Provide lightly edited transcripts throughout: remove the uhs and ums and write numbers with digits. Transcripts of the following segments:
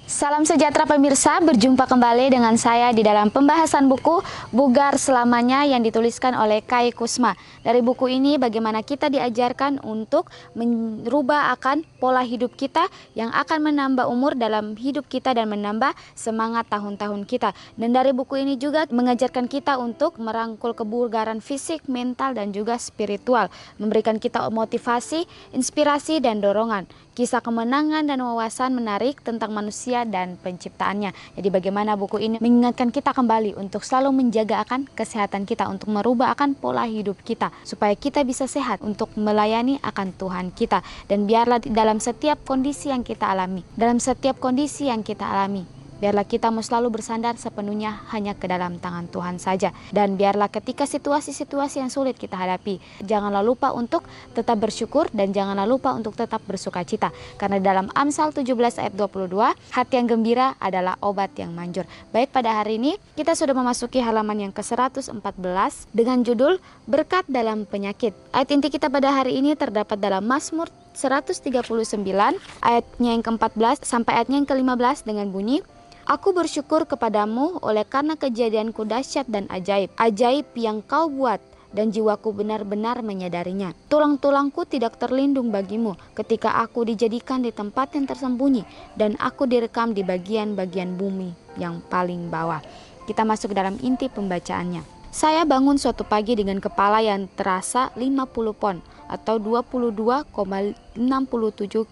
Salam sejahtera pemirsa, berjumpa kembali dengan saya di dalam pembahasan buku Bugar Selamanya yang dituliskan oleh Kai Kusma. Dari buku ini bagaimana kita diajarkan untuk merubah akan pola hidup kita yang akan menambah umur dalam hidup kita dan menambah semangat tahun-tahun kita. Dan dari buku ini juga mengajarkan kita untuk merangkul kebugaran fisik, mental dan juga spiritual, memberikan kita motivasi, inspirasi dan dorongan. Kisah kemenangan dan wawasan menarik tentang manusia dan penciptaannya. Jadi bagaimana buku ini mengingatkan kita kembali untuk selalu menjaga akan kesehatan kita, untuk merubah akan pola hidup kita supaya kita bisa sehat untuk melayani akan Tuhan kita. Dan biarlah dalam setiap kondisi yang kita alami, biarlah kita mau selalu bersandar sepenuhnya hanya ke dalam tangan Tuhan saja. Dan biarlah ketika situasi-situasi yang sulit kita hadapi, janganlah lupa untuk tetap bersyukur dan janganlah lupa untuk tetap bersuka cita. Karena dalam Amsal 17 ayat 22, hati yang gembira adalah obat yang manjur. Baik, pada hari ini kita sudah memasuki halaman yang ke-114 dengan judul Berkat dalam Penyakit. Ayat inti kita pada hari ini terdapat dalam Mazmur 139 ayatnya yang ke-14 sampai ayatnya yang ke-15 dengan bunyi, Aku bersyukur kepadamu oleh karena kejadianku dahsyat dan ajaib, ajaib yang kau buat dan jiwaku benar-benar menyadarinya. Tulang-tulangku tidak terlindung bagimu ketika aku dijadikan di tempat yang tersembunyi dan aku direkam di bagian-bagian bumi yang paling bawah. Kita masuk ke dalam inti pembacaannya. Saya bangun suatu pagi dengan kepala yang terasa 50 pon atau 22,67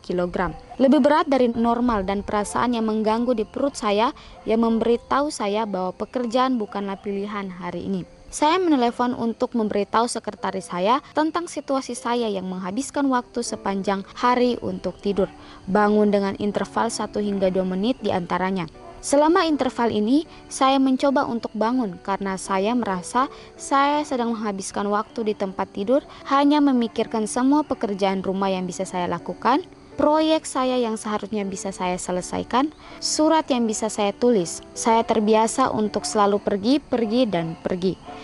kg. Lebih berat dari normal dan perasaan yang mengganggu di perut saya yang memberitahu saya bahwa pekerjaan bukanlah pilihan hari ini. Saya menelepon untuk memberitahu sekretaris saya tentang situasi saya yang menghabiskan waktu sepanjang hari untuk tidur. Bangun dengan interval 1 hingga 2 menit di antaranya. Selama interval ini, saya mencoba untuk bangun karena saya merasa saya sedang menghabiskan waktu di tempat tidur hanya memikirkan semua pekerjaan rumah yang bisa saya lakukan, proyek saya yang seharusnya bisa saya selesaikan, surat yang bisa saya tulis. Saya terbiasa untuk selalu pergi.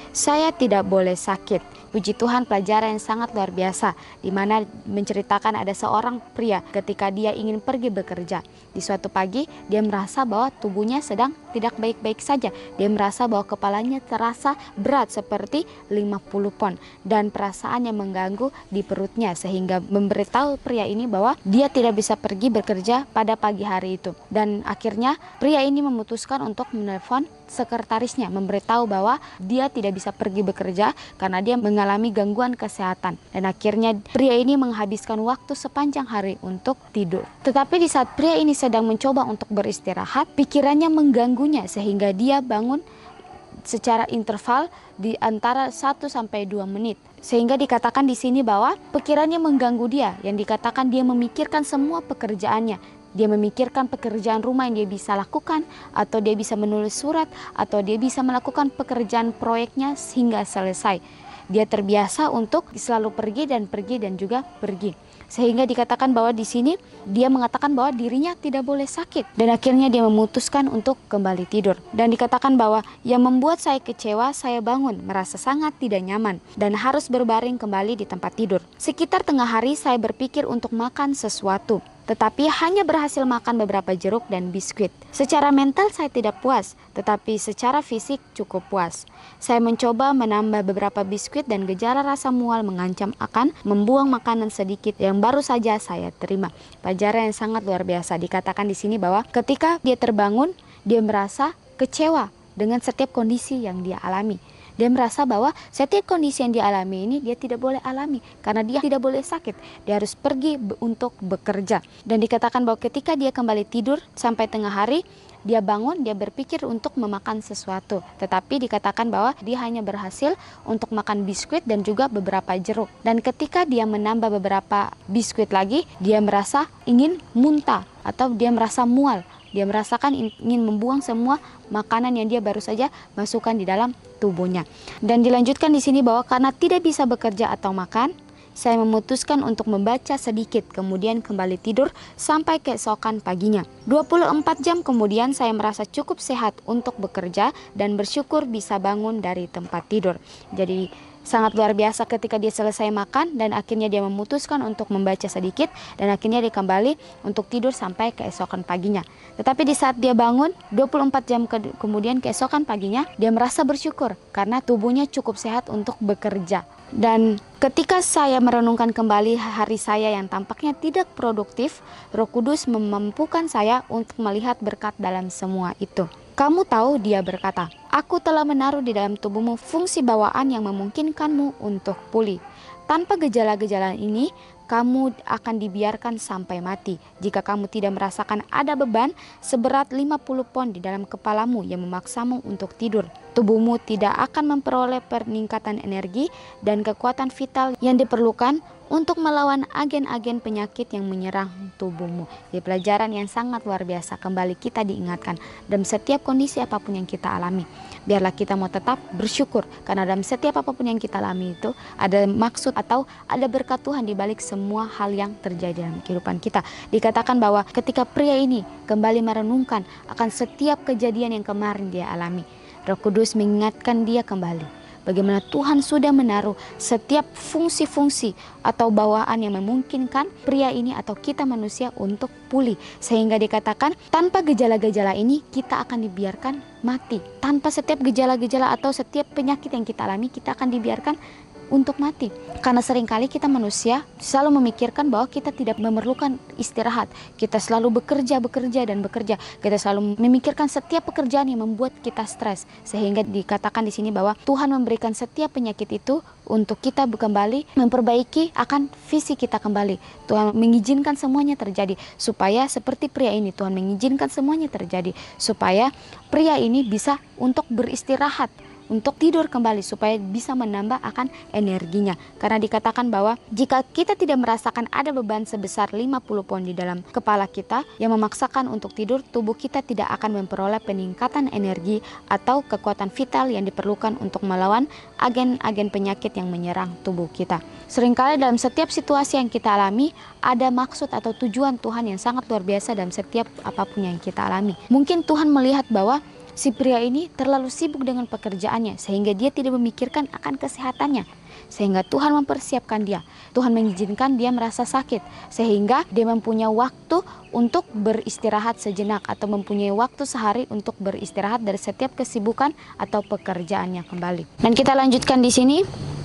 Saya tidak boleh sakit. Puji Tuhan, pelajaran yang sangat luar biasa di mana menceritakan ada seorang pria ketika dia ingin pergi bekerja. Di suatu pagi dia merasa bahwa tubuhnya sedang tidak baik-baik saja. Dia merasa bahwa kepalanya terasa berat seperti 50 pon dan perasaan yang mengganggu di perutnya sehingga memberitahu pria ini bahwa dia tidak bisa pergi bekerja pada pagi hari itu. Dan akhirnya pria ini memutuskan untuk menelpon sekretarisnya, memberitahu bahwa dia tidak bisa pergi bekerja karena dia mengalami gangguan kesehatan. Dan akhirnya pria ini menghabiskan waktu sepanjang hari untuk tidur. Tetapi di saat pria ini sedang mencoba untuk beristirahat, pikirannya mengganggunya sehingga dia bangun secara interval di antara 1 sampai 2 menit. Sehingga dikatakan di sini bahwa pikirannya mengganggu dia, yang dikatakan dia memikirkan semua pekerjaannya. Dia memikirkan pekerjaan rumah yang dia bisa lakukan, atau dia bisa menulis surat, atau dia bisa melakukan pekerjaan proyeknya hingga selesai. Dia terbiasa untuk selalu pergi dan juga pergi. Sehingga dikatakan bahwa di sini dia mengatakan bahwa dirinya tidak boleh sakit. Dan akhirnya dia memutuskan untuk kembali tidur. Dan dikatakan bahwa yang membuat saya kecewa, saya bangun merasa sangat tidak nyaman dan harus berbaring kembali di tempat tidur. Sekitar tengah hari saya berpikir untuk makan sesuatu, tetapi hanya berhasil makan beberapa jeruk dan biskuit. Secara mental saya tidak puas, tetapi secara fisik cukup puas. Saya mencoba menambah beberapa biskuit dan gejala rasa mual mengancam akan membuang makanan sedikit yang baru saja saya terima. Pelajaran yang sangat luar biasa. Dikatakan di sini bahwa ketika dia terbangun, dia merasa kecewa dengan setiap kondisi yang dia alami. Dia merasa bahwa setiap kondisi yang dialami ini dia tidak boleh alami karena dia tidak boleh sakit. Dia harus pergi untuk bekerja. Dan dikatakan bahwa ketika dia kembali tidur sampai tengah hari, dia bangun, dia berpikir untuk memakan sesuatu. Tetapi dikatakan bahwa dia hanya berhasil untuk makan biskuit dan juga beberapa jeruk. Dan ketika dia menambah beberapa biskuit lagi, dia merasa ingin muntah atau dia merasa mual. Dia merasakan ingin membuang semua makanan yang dia baru saja masukkan di dalam tubuhnya. Dan dilanjutkan di sini bahwa karena tidak bisa bekerja atau makan, saya memutuskan untuk membaca sedikit, kemudian kembali tidur sampai keesokan paginya. 24 jam kemudian saya merasa cukup sehat untuk bekerja dan bersyukur bisa bangun dari tempat tidur. Jadi sangat luar biasa ketika dia selesai makan dan akhirnya dia memutuskan untuk membaca sedikit dan akhirnya dia kembali untuk tidur sampai keesokan paginya. Tetapi di saat dia bangun 24 jam kemudian keesokan paginya, dia merasa bersyukur karena tubuhnya cukup sehat untuk bekerja. Dan ketika saya merenungkan kembali hari saya yang tampaknya tidak produktif, Roh Kudus memampukan saya untuk melihat berkat dalam semua itu. Kamu tahu, dia berkata, aku telah menaruh di dalam tubuhmu fungsi bawaan yang memungkinkanmu untuk pulih. Tanpa gejala-gejala ini, kamu akan dibiarkan sampai mati. Jika kamu tidak merasakan ada beban seberat 50 pon di dalam kepalamu yang memaksamu untuk tidur, tubuhmu tidak akan memperoleh peningkatan energi dan kekuatan vital yang diperlukan untuk melawan agen-agen penyakit yang menyerang tubuhmu. Di pelajaran yang sangat luar biasa, kembali kita diingatkan dalam setiap kondisi apapun yang kita alami, biarlah kita mau tetap bersyukur, karena dalam setiap apapun yang kita alami itu ada maksud atau ada berkat Tuhan di balik semua hal yang terjadi dalam kehidupan kita. Dikatakan bahwa ketika pria ini kembali merenungkan akan setiap kejadian yang kemarin dia alami, Roh Kudus mengingatkan dia kembali bagaimana Tuhan sudah menaruh setiap fungsi-fungsi atau bawaan yang memungkinkan pria ini atau kita manusia untuk pulih. Sehingga dikatakan tanpa gejala-gejala ini kita akan dibiarkan mati. Tanpa setiap gejala-gejala atau setiap penyakit yang kita alami kita akan dibiarkan untuk mati. Karena seringkali kita manusia selalu memikirkan bahwa kita tidak memerlukan istirahat. Kita selalu bekerja dan bekerja. Kita selalu memikirkan setiap pekerjaan yang membuat kita stres. Sehingga dikatakan di sini bahwa Tuhan memberikan setiap penyakit itu untuk kita kembali memperbaiki akan visi kita kembali. Tuhan mengizinkan semuanya terjadi supaya seperti pria ini, Tuhan mengizinkan semuanya terjadi supaya pria ini bisa untuk beristirahat, untuk tidur kembali supaya bisa menambah akan energinya. Karena dikatakan bahwa jika kita tidak merasakan ada beban sebesar 50 pon di dalam kepala kita yang memaksakan untuk tidur, tubuh kita tidak akan memperoleh peningkatan energi atau kekuatan vital yang diperlukan untuk melawan agen-agen penyakit yang menyerang tubuh kita. Seringkali dalam setiap situasi yang kita alami ada maksud atau tujuan Tuhan yang sangat luar biasa dalam setiap apapun yang kita alami. Mungkin Tuhan melihat bahwa si pria ini terlalu sibuk dengan pekerjaannya sehingga dia tidak memikirkan akan kesehatannya. Sehingga Tuhan mempersiapkan dia. Tuhan mengizinkan dia merasa sakit sehingga dia mempunyai waktu untuk beristirahat sejenak atau mempunyai waktu sehari untuk beristirahat dari setiap kesibukan atau pekerjaannya kembali. Dan kita lanjutkan di sini.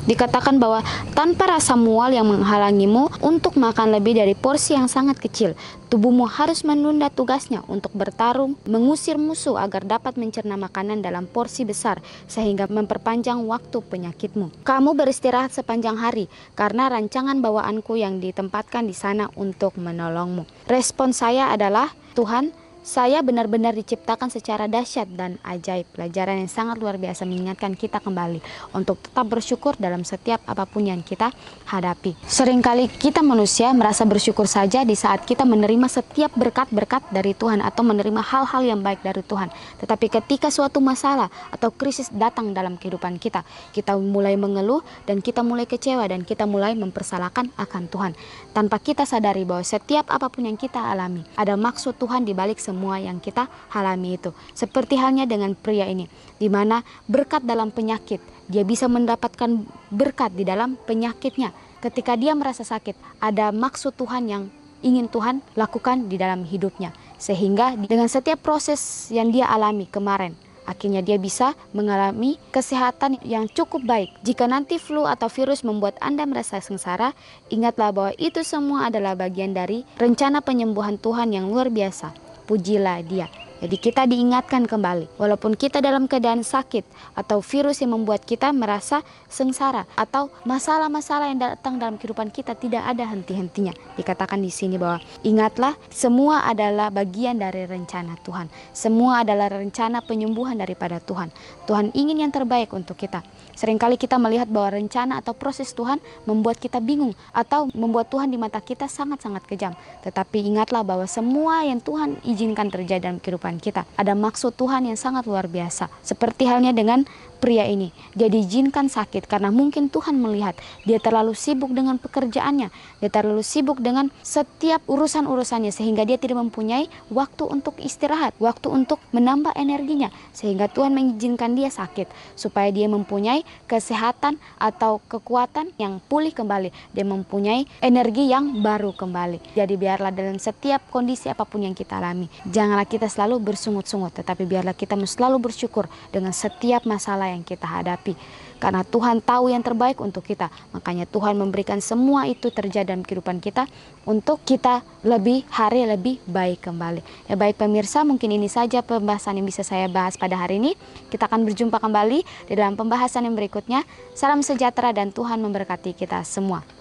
Dikatakan bahwa tanpa rasa mual yang menghalangimu untuk makan lebih dari porsi yang sangat kecil, tubuhmu harus menunda tugasnya untuk bertarung, mengusir musuh agar dapat mencerna makanan dalam porsi besar sehingga memperpanjang waktu penyakitmu. Kamu beristirahat sepanjang hari karena rancangan bawaanku yang ditempatkan di sana untuk menolongmu. Respon saya adalah, Tuhan, saya benar-benar diciptakan secara dahsyat dan ajaib. Pelajaran yang sangat luar biasa mengingatkan kita kembali untuk tetap bersyukur dalam setiap apapun yang kita hadapi. Seringkali kita manusia merasa bersyukur saja di saat kita menerima setiap berkat-berkat dari Tuhan atau menerima hal-hal yang baik dari Tuhan. Tetapi ketika suatu masalah atau krisis datang dalam kehidupan kita, kita mulai mengeluh dan kita mulai kecewa dan kita mulai mempersalahkan akan Tuhan. Tanpa kita sadari bahwa setiap apapun yang kita alami, ada maksud Tuhan di balik semua yang kita alami itu. Seperti halnya dengan pria ini, di mana berkat dalam penyakit, dia bisa mendapatkan berkat di dalam penyakitnya. Ketika dia merasa sakit, ada maksud Tuhan yang ingin Tuhan lakukan di dalam hidupnya. Sehingga dengan setiap proses yang dia alami kemarin, akhirnya dia bisa mengalami kesehatan yang cukup baik. Jika nanti flu atau virus membuat Anda merasa sengsara, ingatlah bahwa itu semua adalah bagian dari rencana penyembuhan Tuhan yang luar biasa. Pujilah dia. Jadi kita diingatkan kembali, walaupun kita dalam keadaan sakit atau virus yang membuat kita merasa sengsara atau masalah-masalah yang datang dalam kehidupan kita tidak ada henti-hentinya. Dikatakan di sini bahwa ingatlah, semua adalah bagian dari rencana Tuhan. Semua adalah rencana penyembuhan daripada Tuhan. Tuhan ingin yang terbaik untuk kita. Seringkali kita melihat bahwa rencana atau proses Tuhan membuat kita bingung atau membuat Tuhan di mata kita sangat-sangat kejam. Tetapi ingatlah bahwa semua yang Tuhan izinkan terjadi dalam kehidupan kehidupan kita. Ada maksud Tuhan yang sangat luar biasa. Seperti halnya dengan pria ini, dia diizinkan sakit karena mungkin Tuhan melihat dia terlalu sibuk dengan pekerjaannya, dia terlalu sibuk dengan setiap urusan-urusannya sehingga dia tidak mempunyai waktu untuk istirahat, waktu untuk menambah energinya, sehingga Tuhan mengizinkan dia sakit supaya dia mempunyai kesehatan atau kekuatan yang pulih kembali, dia mempunyai energi yang baru kembali. Jadi biarlah dalam setiap kondisi apapun yang kita alami, janganlah kita selalu bersungut-sungut, tetapi biarlah kita selalu bersyukur dengan setiap masalah yang kita hadapi, karena Tuhan tahu yang terbaik untuk kita. Makanya Tuhan memberikan semua itu terjadi dalam kehidupan kita untuk kita lebih baik kembali. Ya baik pemirsa, mungkin ini saja pembahasan yang bisa saya bahas pada hari ini. Kita akan berjumpa kembali di dalam pembahasan yang berikutnya. Salam sejahtera dan Tuhan memberkati kita semua.